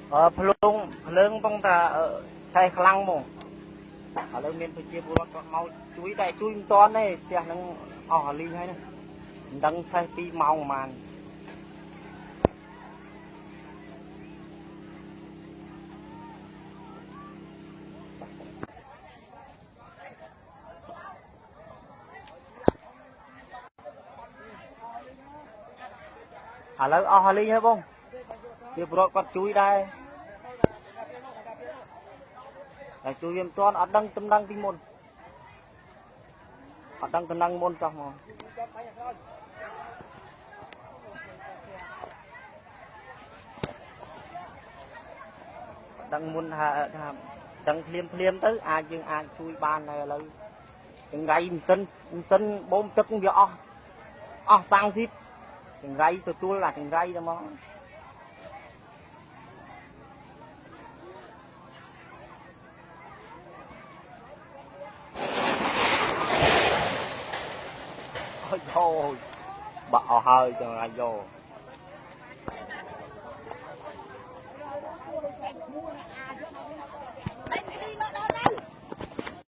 ភ្លើងបងតាឆេះខ្លាំងហ្មងឥឡូវមានប្រជាពលរដ្ឋគាត់មកជួយតែជួយមិនតាន់ទេផ្ទះហ្នឹងអស់លីងហើយណាមិនដឹងឆេះ2ម៉ោងប្រហែលឥឡូវអស់លីងហើយបងជាពលរដ្ឋគាត់ជួយដែរតែជួយវាមិនតាន់អត់ដឹងតំណែងពីមុនអត់ដឹងតំណែងមុនចោះមកដឹងមុនថាដឹងភ្លាមទៅយើងអាចជួយបានដែរឥឡូវចង្រៃម៉ាស៊ីនបូមទឹកវាអស់សាំងទៀតចង្រៃទទួលអាចង្រៃទៅមកអូយបាក់អស់ហើយចង្រៃយក